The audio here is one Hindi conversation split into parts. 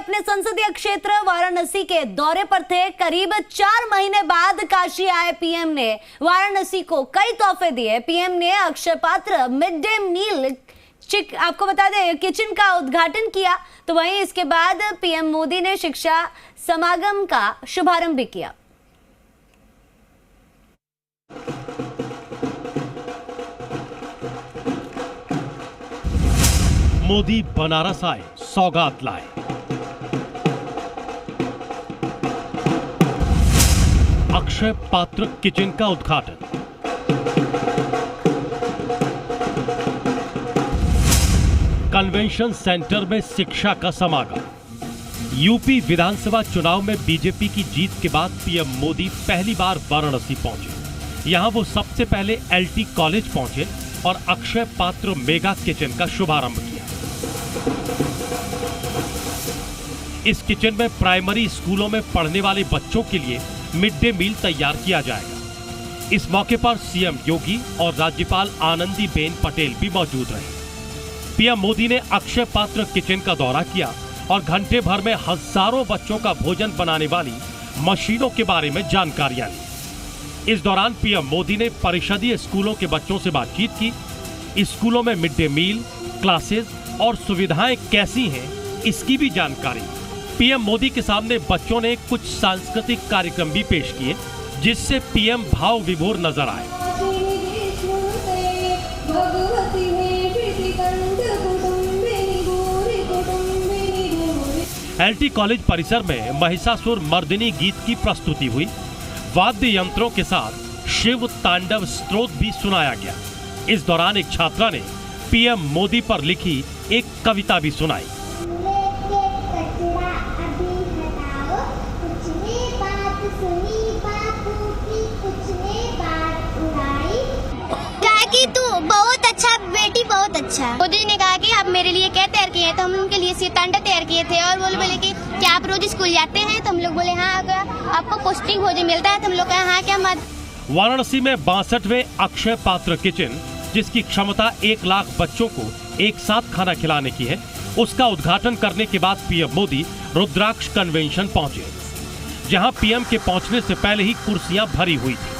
अपने संसदीय क्षेत्र वाराणसी के दौरे पर थे। करीब 4 महीने बाद काशी आए पीएम ने वाराणसी को कई तोहफे दिए। पीएम ने अक्षय पात्र मिड डे मील आपको बता दें किचन का उद्घाटन किया, तो वहीं इसके बाद पीएम मोदी ने शिक्षा समागम का शुभारंभ भी किया। मोदी बनारस आए, सौगात लाए। अक्षय पात्र किचन का उद्घाटन। कन्वेंशन सेंटर में शिक्षा का समागम। यूपी विधानसभा चुनाव में बीजेपी की जीत के बाद पीएम मोदी पहली बार वाराणसी पहुंचे। यहां वो सबसे पहले एलटी कॉलेज पहुंचे और अक्षय पात्र मेगा किचन का शुभारंभ किया। इस किचन में प्राइमरी स्कूलों में पढ़ने वाले बच्चों के लिए मिड डे मील तैयार किया जाएगा। इस मौके पर सीएम योगी और राज्यपाल आनंदीबेन पटेल भी मौजूद रहे। पीएम मोदी ने अक्षय पात्र किचन का दौरा किया और घंटे भर में हजारों बच्चों का भोजन बनाने वाली मशीनों के बारे में जानकारियां ली। इस दौरान पीएम मोदी ने परिषदीय स्कूलों के बच्चों से बातचीत की। स्कूलों में मिड डे मील, क्लासेस और सुविधाएं कैसी हैं, इसकी भी जानकारी। पीएम मोदी के सामने बच्चों ने कुछ सांस्कृतिक कार्यक्रम भी पेश किए, जिससे पीएम भाव विभोर नजर आए। एलटी कॉलेज परिसर में महिषासुर मर्दिनी गीत की प्रस्तुति हुई। वाद्य यंत्रों के साथ शिव तांडव स्तोत्र भी सुनाया गया। इस दौरान एक छात्रा ने पीएम मोदी पर लिखी एक कविता भी सुनाई। तू बहुत अच्छा बेटी, बहुत अच्छा। मोदी ने कहा कि आप मेरे लिए क्या तैयार किए हैं, तो हम उनके लिए सितांडा तैयार किए थे। और वो बोले कि क्या आप रोज स्कूल जाते हैं, तो हम लोग बोले हाँ। आपको पौष्टिक भोजन मिलता है, तो हम लोग कहा हाँ क्या मत। वाराणसी में 62वें अक्षय पात्र किचन, जिसकी क्षमता 1 लाख बच्चों को एक साथ खाना खिलाने की है, उसका उद्घाटन करने के बाद पीएम मोदी रुद्राक्ष कन्वेंशन पहुंचे, जहां पीएम के पहुंचने से पहले ही कुर्सियां भरी हुई थी।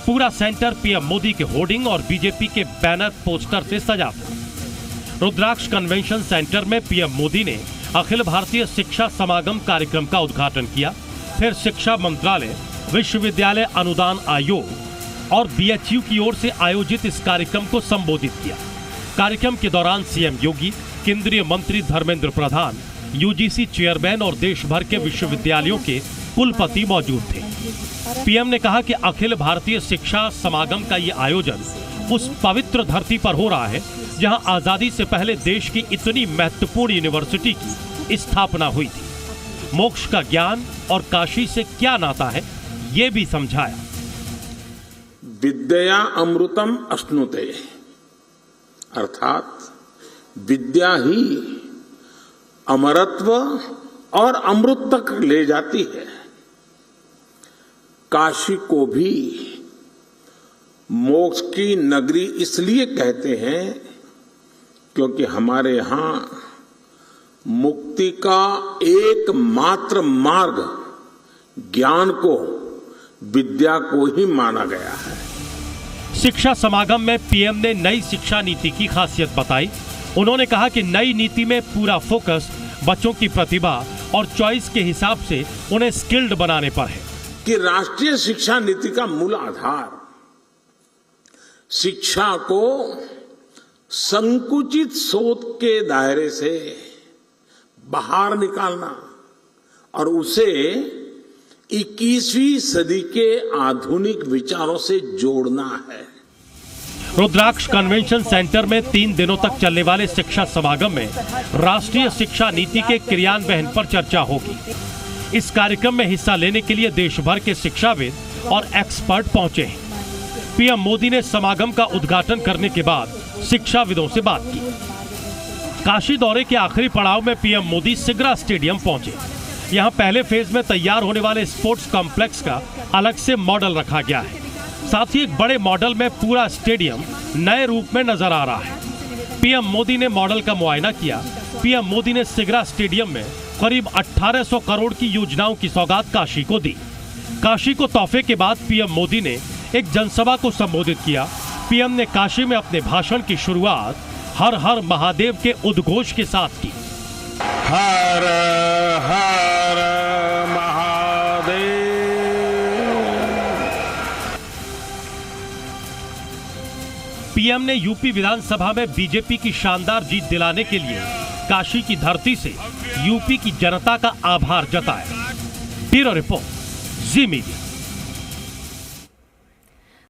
पूरा सेंटर पीएम मोदी के होर्डिंग और बीजेपी के बैनर पोस्टर से सजा था। रुद्राक्ष कन्वेंशन सेंटर में पीएम मोदी ने अखिल भारतीय शिक्षा समागम कार्यक्रम का उद्घाटन किया। फिर शिक्षा मंत्रालय, विश्वविद्यालय अनुदान आयोग और बीएचयू की ओर से आयोजित इस कार्यक्रम को संबोधित किया। कार्यक्रम के दौरान सीएम योगी, केंद्रीय मंत्री धर्मेंद्र प्रधान, यूजीसी चेयरमैन और देश भर के विश्वविद्यालयों के कुलपति मौजूद थे। पीएम ने कहा कि अखिल भारतीय शिक्षा समागम का ये आयोजन उस पवित्र धरती पर हो रहा है जहां आजादी से पहले देश की इतनी महत्वपूर्ण यूनिवर्सिटी की स्थापना हुई थी। मोक्ष का ज्ञान और काशी से क्या नाता है, ये भी समझाया। विद्या अमृतम अश्नुते, अर्थात विद्या ही अमरत्व और अमृत तक ले जाती है। काशी को भी मोक्ष की नगरी इसलिए कहते हैं क्योंकि हमारे यहाँ मुक्ति का एकमात्र मार्ग ज्ञान को, विद्या को ही माना गया है। शिक्षा समागम में पीएम ने नई शिक्षा नीति की खासियत बताई। उन्होंने कहा कि नई नीति में पूरा फोकस बच्चों की प्रतिभा और चॉइस के हिसाब से उन्हें स्किल्ड बनाने पर है। कि राष्ट्रीय शिक्षा नीति का मूल आधार शिक्षा को संकुचित सोच के दायरे से बाहर निकालना और उसे 21वीं सदी के आधुनिक विचारों से जोड़ना है। रुद्राक्ष कन्वेंशन सेंटर में 3 दिनों तक चलने वाले शिक्षा समागम में राष्ट्रीय शिक्षा नीति के क्रियान्वयन पर चर्चा होगी। इस कार्यक्रम में हिस्सा लेने के लिए देश भर के शिक्षाविद और एक्सपर्ट पहुंचे हैं। पीएम मोदी ने समागम का उद्घाटन करने के बाद शिक्षाविदों से बात की। काशी दौरे के आखिरी पड़ाव में पीएम मोदी सिगरा स्टेडियम पहुंचे। यहां पहले फेज में तैयार होने वाले स्पोर्ट्स कॉम्प्लेक्स का अलग से मॉडल रखा गया है। साथ ही एक बड़े मॉडल में पूरा स्टेडियम नए रूप में नजर आ रहा है। पीएम मोदी ने मॉडल का मुआयना किया। पीएम मोदी ने सिगरा स्टेडियम में करीब 1800 करोड़ की योजनाओं की सौगात काशी को दी। काशी को तोहफे के बाद पीएम मोदी ने एक जनसभा को संबोधित किया। पीएम ने काशी में अपने भाषण की शुरुआत हर हर महादेव के उद्घोष के साथ की। हर हर महादेव। पीएम ने यूपी विधानसभा में बीजेपी की शानदार जीत दिलाने के लिए काशी की धरती से यूपी की जनता का आभार जताया। ब्यूरो रिपोर्ट, जी मीडिया।